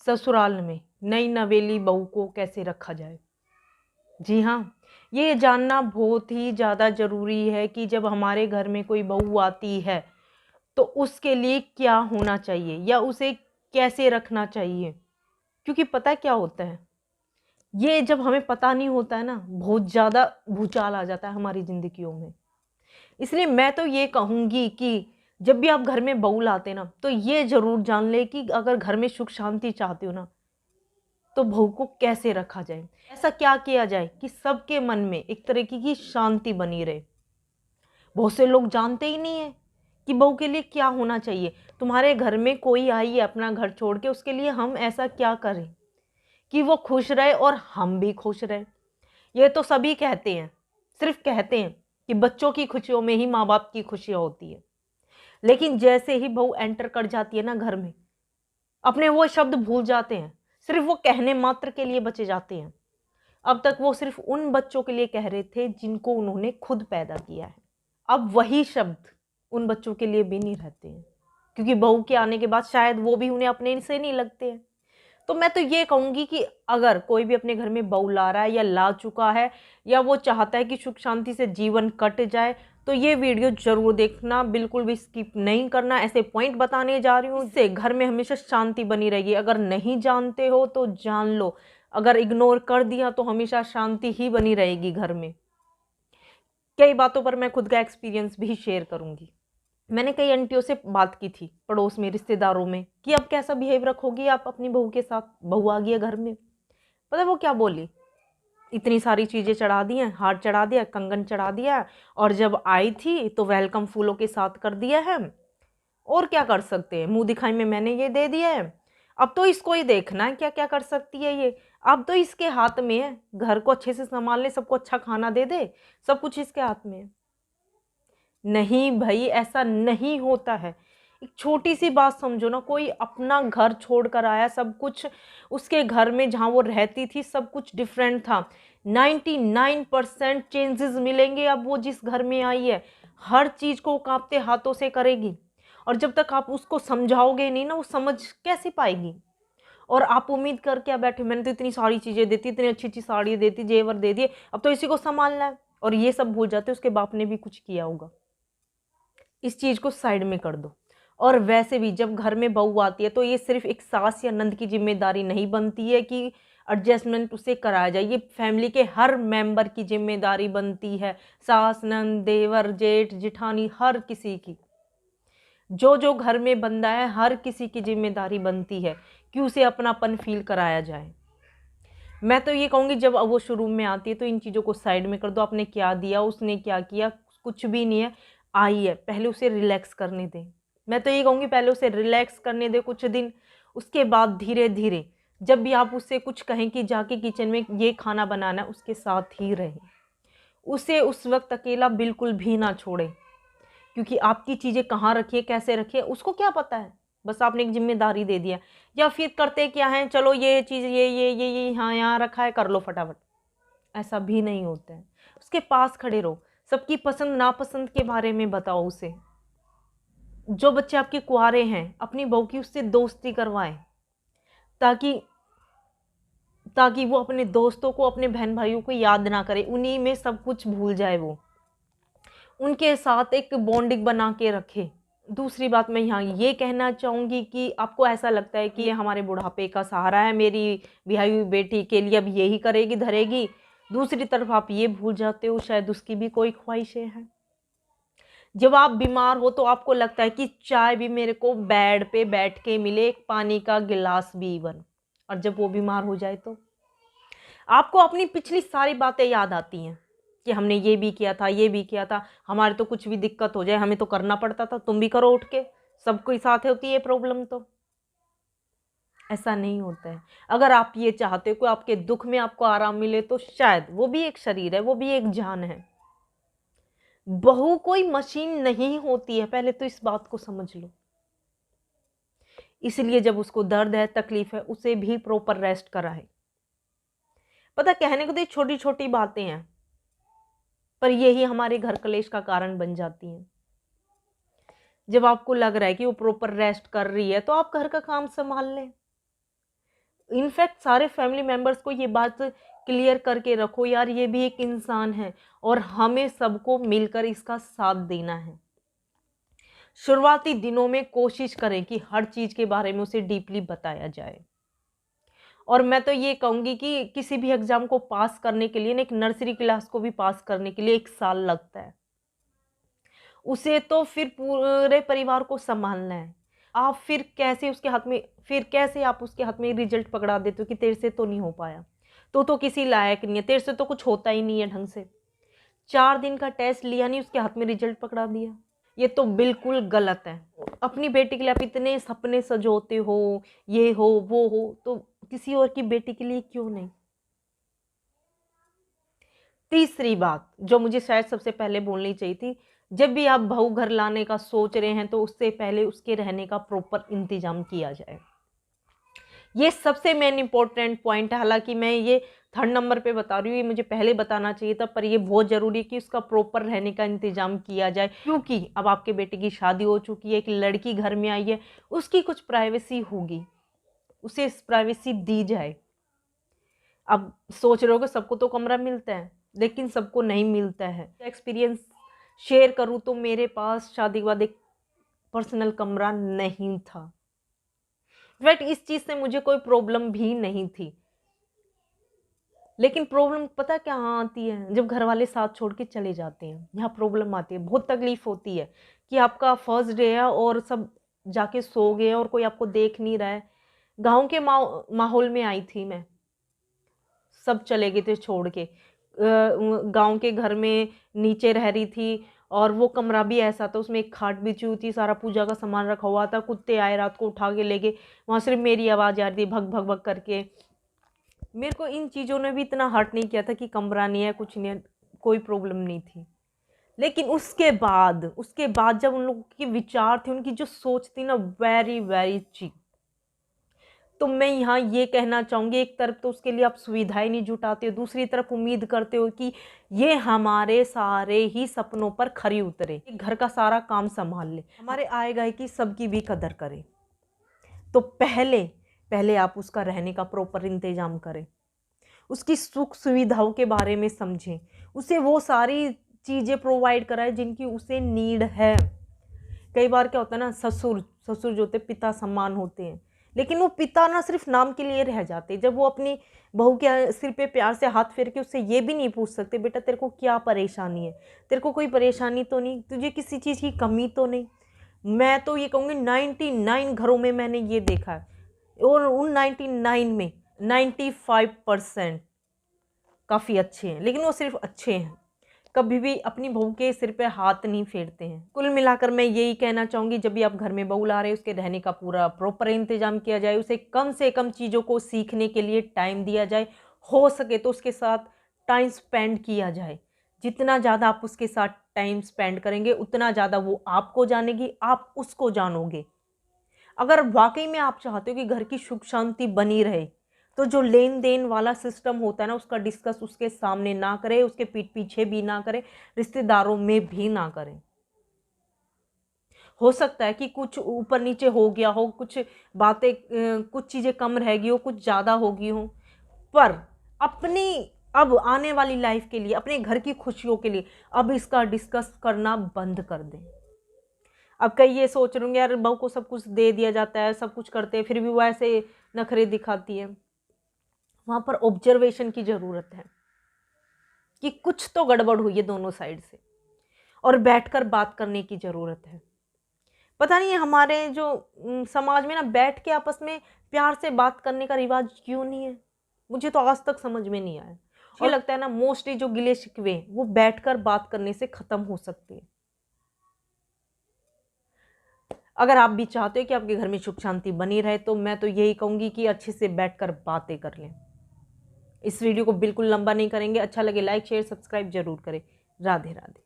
ससुराल में नई नवेली बहू को कैसे रखा जाए। जी हाँ, ये जानना बहुत ही ज़्यादा ज़रूरी है कि जब हमारे घर में कोई बहू आती है तो उसके लिए क्या होना चाहिए या उसे कैसे रखना चाहिए। क्योंकि पता क्या होता है, ये जब हमें पता नहीं होता है ना, बहुत ज़्यादा भूचाल आ जाता है हमारी ज़िंदगियों में। इसलिए मैं तो ये कहूँगी कि जब भी आप घर में बहू लाते ना, तो ये ज़रूर जान ले कि अगर घर में सुख शांति चाहते हो ना, तो बहू को कैसे रखा जाए, ऐसा क्या किया जाए कि सबके मन में एक तरीके की शांति बनी रहे। बहुत से लोग जानते ही नहीं है कि बहू के लिए क्या होना चाहिए। तुम्हारे घर में कोई आई है अपना घर छोड़ के, उसके लिए हम ऐसा क्या करें कि वो खुश रहे और हम भी खुश रहे। ये तो सभी कहते हैं, सिर्फ कहते हैं कि बच्चों की खुशियों में ही माँ बाप की खुशियाँ होती है। लेकिन जैसे ही बहू एंटर कर जाती है ना घर में, अपने वो शब्द भूल जाते हैं, सिर्फ वो कहने मात्र के लिए बचे जाते हैं। अब तक वो सिर्फ उन बच्चों के लिए कह रहे थे जिनको उन्होंने खुद पैदा किया है। अब वही शब्द उन बच्चों के लिए भी नहीं रहते हैं, क्योंकि बहू के आने के बाद शायद वो भी उन्हें अपने से नहीं लगते हैं। तो मैं तो ये कहूँगी कि अगर कोई भी अपने घर में बहू ला रहा है या ला चुका है, या वो चाहता है कि सुख शांति से जीवन कट जाए, तो ये वीडियो जरूर देखना, बिल्कुल भी स्किप नहीं करना। ऐसे पॉइंट बताने जा रही हूँ, इससे घर में हमेशा शांति बनी रहेगी। अगर नहीं जानते हो तो जान लो, अगर इग्नोर कर दिया तो हमेशा शांति ही बनी रहेगी घर में। कई बातों पर मैं खुद का एक्सपीरियंस भी शेयर करूंगी। मैंने कई आंटियों से बात की थी, पड़ोस में, रिश्तेदारों में, कि अब कैसा बिहेव रखोगी आप अपनी बहू के साथ, बहू आ गई है घर में। पता है वो क्या बोली? इतनी सारी चीज़ें चढ़ा दी हैं, हार चढ़ा दिया, कंगन चढ़ा दिया, और जब आई थी तो वेलकम फूलों के साथ कर दिया है। और क्या कर सकते हैं, मुंह दिखाई में मैंने ये दे दिया है, अब तो इसको ही देखना है क्या क्या कर सकती है ये। अब तो इसके हाथ में है, घर को अच्छे से संभाल ले, सबको अच्छा खाना दे दे, सब कुछ इसके हाथ में है। नहीं भाई, ऐसा नहीं होता है। एक छोटी सी बात समझो ना, कोई अपना घर छोड़ कर आया, सब कुछ उसके घर में जहाँ वो रहती थी सब कुछ डिफरेंट था। 99% चेंजेस मिलेंगे अब वो जिस घर में आई है। हर चीज़ को कांपते हाथों से करेगी, और जब तक आप उसको समझाओगे नहीं ना, वो समझ कैसे पाएगी। और आप उम्मीद कर क्या बैठे, मैंने तो इतनी सारी चीज़ें देती, इतनी अच्छी अच्छी साड़ी देती, जेवर दे दिए, अब तो इसी को संभालना है। और ये सब भूल जाते उसके बाप ने भी कुछ किया होगा। इस चीज़ को साइड में कर दो। और वैसे भी जब घर में बहू आती है तो ये सिर्फ एक सास या नंद की जिम्मेदारी नहीं बनती है कि एडजस्टमेंट उसे कराया जाए, ये फैमिली के हर मेंबर की जिम्मेदारी बनती है। सास, नंद, देवर, जेठ, जिठानी, हर किसी की, जो जो घर में बंदा है, हर किसी की जिम्मेदारी बनती है कि उसे अपनापन फील कराया जाए। मैं तो ये कहूँगी जब वो शुरू में आती है तो इन चीज़ों को साइड में कर दो। आपने क्या दिया, उसने क्या किया, कुछ भी नहीं है। आई है, पहले उसे रिलैक्स करने दें। मैं तो ये कहूँगी पहले उसे रिलैक्स करने दें कुछ दिन, उसके बाद धीरे धीरे जब भी आप उससे कुछ कहें कि जाके किचन में ये खाना बनाना है, उसके साथ ही रहें। उसे उस वक्त अकेला बिल्कुल भी ना छोड़ें, क्योंकि आपकी चीज़ें कहाँ रखिए, कैसे रखिए, उसको क्या पता है। बस आपने एक जिम्मेदारी दे दिया। या फिर करते क्या है, चलो ये चीज़ ये हाँ यहाँ रखा है, कर लो फटाफट। ऐसा भी नहीं होता है। उसके पास खड़े रहो, सबकी पसंद नापसंद के बारे में बताओ उसे। जो बच्चे आपके कुंवारे हैं, अपनी बहू की उससे दोस्ती करवाएं, ताकि ताकि वो अपने दोस्तों को, अपने बहन भाइयों को याद ना करे, उन्हीं में सब कुछ भूल जाए। वो उनके साथ एक बॉन्डिंग बना के रखे। दूसरी बात मैं यहाँ ये कहना चाहूँगी कि आपको ऐसा लगता है कि ये हमारे बुढ़ापे का सहारा है, मेरी ब्याही हुई बेटी के लिए अब यही करेगी धरेगी। दूसरी तरफ आप ये भूल जाते हो शायद उसकी भी कोई ख्वाहिशें हैं। जब आप बीमार हो तो आपको लगता है कि चाय भी मेरे को बेड पे बैठ के मिले, एक पानी का गिलास भी इवन। और जब वो बीमार हो जाए तो आपको अपनी पिछली सारी बातें याद आती हैं कि हमने ये भी किया था, ये भी किया था, हमारे तो कुछ भी दिक्कत हो जाए हमें तो करना पड़ता था, तुम भी करो उठ के, सबको साथ होती है प्रॉब्लम। तो ऐसा नहीं होता है। अगर आप ये चाहते हो कि आपके दुख में आपको आराम मिले, तो शायद वो भी एक शरीर है, वो भी एक जान है। बहू कोई मशीन नहीं होती है, पहले तो इस बात को समझ लो। इसलिए जब उसको दर्द है, तकलीफ है, उसे भी प्रॉपर रेस्ट कराए। पता, कहने को तो छोटी छोटी बातें हैं, पर यही हमारे घर कलेश का कारण बन जाती हैं। जब आपको लग रहा है कि वो प्रॉपर रेस्ट कर रही है, तो आप घर का काम संभाल लें। इनफैक्ट सारे फैमिली मेम्बर्स को ये बात क्लियर करके रखो यार, ये भी एक इंसान है और हमें सबको मिलकर इसका साथ देना है। शुरुआती दिनों में कोशिश करें कि हर चीज़ के बारे में उसे डीपली बताया जाए। और मैं तो ये कहूँगी कि किसी भी एग्ज़ाम को पास करने के लिए ना, एक नर्सरी क्लास को भी पास करने के लिए 1 साल लगता है। उसे तो फिर पूरे परिवार को सँभालना है। आप फिर कैसे आप उसके हाथ में रिज़ल्ट पकड़ा देते हो कि तेरे से तो नहीं हो पाया, तो किसी लायक नहीं है, तेरे से तो कुछ होता ही नहीं है ढंग से। 4 दिन का टेस्ट लिया नहीं, उसके हाथ में रिज़ल्ट पकड़ा दिया। ये तो बिल्कुल गलत है। अपनी बेटी के लिए आप इतने सपने संजोते हो, ये हो, वो हो, तो किसी और की बेटी के लिए क्यों नहीं? तीसरी बात जो मुझे शायद सबसे पहले बोलनी चाहिए थी, जब भी आप बहू घर लाने का सोच रहे हैं तो उससे पहले उसके रहने का प्रॉपर इंतज़ाम किया जाए। ये सबसे मेन इम्पोर्टेंट पॉइंट है। हालाँकि मैं ये 3rd नंबर पे बता रही हूँ, ये मुझे पहले बताना चाहिए था, पर ये बहुत ज़रूरी है कि उसका प्रॉपर रहने का इंतज़ाम किया जाए। क्योंकि अब आपके बेटे की शादी हो चुकी है, एक लड़की घर में आई है, उसकी कुछ प्राइवेसी होगी, उसे प्राइवेसी दी जाए। अब सोच रहे हो कि सबको तो कमरा मिलता है, लेकिन सबको नहीं मिलता है। एक्सपीरियंस शेयर करूँ तो मेरे पास शादी के बाद एक पर्सनल कमरा नहीं था। बट इस चीज़ से मुझे कोई प्रॉब्लम भी नहीं थी। लेकिन प्रॉब्लम पता क्या हाँ आती है, जब घर वाले साथ छोड़ के चले जाते हैं, यहाँ प्रॉब्लम आती है। बहुत तकलीफ होती है कि आपका फर्स्ट डे है और सब जाके सो गए हैं और कोई आपको देख नहीं रहा है। गाँव के माहौल में आई थी मैं, सब चले गए थे छोड़ के। गाँव के घर में नीचे रह रही थी और वो कमरा भी ऐसा था, उसमें एक खाट बिछी हुई थी, सारा पूजा का सामान रखा हुआ था। कुत्ते आए रात को उठा के ले गए, वहाँ सिर्फ मेरी आवाज़ आ रही थी भग भग भग करके। मेरे को इन चीज़ों ने भी इतना हर्ट नहीं किया था कि कमरा नहीं है, कुछ नहीं है, कोई प्रॉब्लम नहीं थी। लेकिन उसके बाद जब उन लोगों के विचार थे, उनकी जो सोच थी ना, वेरी वेरी चीप। तो मैं यहाँ ये कहना चाहूँगी, एक तरफ तो उसके लिए आप सुविधाएं नहीं जुटाते हो, दूसरी तरफ उम्मीद करते हो कि ये हमारे सारे ही सपनों पर खरी उतरे, घर का सारा काम संभाल ले, हमारे आए गए की सबकी भी कदर करे। तो पहले आप उसका रहने का प्रॉपर इंतजाम करें, उसकी सुख सुविधाओं के बारे में समझें, उसे वो सारी चीज़ें प्रोवाइड कराएं जिनकी उसे नीड है। कई बार क्या होता है ना, ससुर जो होते पिता समान होते हैं, लेकिन वो पिता ना सिर्फ नाम के लिए रह जाते। जब वो अपनी बहू के सिर पे प्यार से हाथ फेर के उससे ये भी नहीं पूछ सकते, बेटा तेरे को क्या परेशानी है, तेरे को कोई परेशानी तो नहीं, तुझे किसी चीज़ की कमी तो नहीं। मैं तो ये कहूँगी 99 घरों में मैंने ये देखा है, और उन 99 में 95% काफ़ी अच्छे हैं, लेकिन वो सिर्फ अच्छे हैं, कभी भी अपनी बहू के सिर पे हाथ नहीं फेरते हैं। कुल मिलाकर मैं यही कहना चाहूँगी, जब भी आप घर में बहू ला रहे हैं, उसके रहने का पूरा प्रॉपर इंतजाम किया जाए, उसे कम से कम चीज़ों को सीखने के लिए टाइम दिया जाए, हो सके तो उसके साथ टाइम स्पेंड किया जाए। जितना ज़्यादा आप उसके साथ टाइम स्पेंड करेंगे, उतना ज़्यादा वो आपको जानेगी, आप उसको जानोगे। अगर वाकई में आप चाहते हो कि घर की सुख शांति बनी रहे, तो जो लेन देन वाला सिस्टम होता है ना, उसका डिस्कस उसके सामने ना करें, उसके पीठ पीछे भी ना करें, रिश्तेदारों में भी ना करें। हो सकता है कि कुछ ऊपर नीचे हो गया हो, कुछ बातें कुछ चीज़ें कम रह गई हो, कुछ ज़्यादा हो गई हो, पर अपनी अब आने वाली लाइफ के लिए, अपने घर की खुशियों के लिए अब इसका डिस्कस करना बंद कर दें। अब कई ये सोच रहे होंगे यार बहू को सब कुछ दे दिया जाता है, सब कुछ करते हैं, फिर भी वो ऐसे नखरे दिखाती है। वहाँ पर ऑब्जर्वेशन की ज़रूरत है कि कुछ तो गड़बड़ हुई है दोनों साइड से, और बैठकर बात करने की ज़रूरत है। पता नहीं हमारे जो समाज में ना, बैठ के आपस में प्यार से बात करने का रिवाज क्यों नहीं है, मुझे तो आज तक समझ में नहीं आया। और लगता है ना, मोस्टली जो गिले शिकवे वो बैठकर बात करने से ख़त्म हो सकते हैं। अगर आप भी चाहते हो कि आपके घर में सुख शांति बनी रहे, तो मैं तो यही कहूँगी कि अच्छे से बैठकर बातें कर लें। इस वीडियो को बिल्कुल लंबा नहीं करेंगे, अच्छा लगे लाइक शेयर सब्सक्राइब जरूर करें। राधे राधे।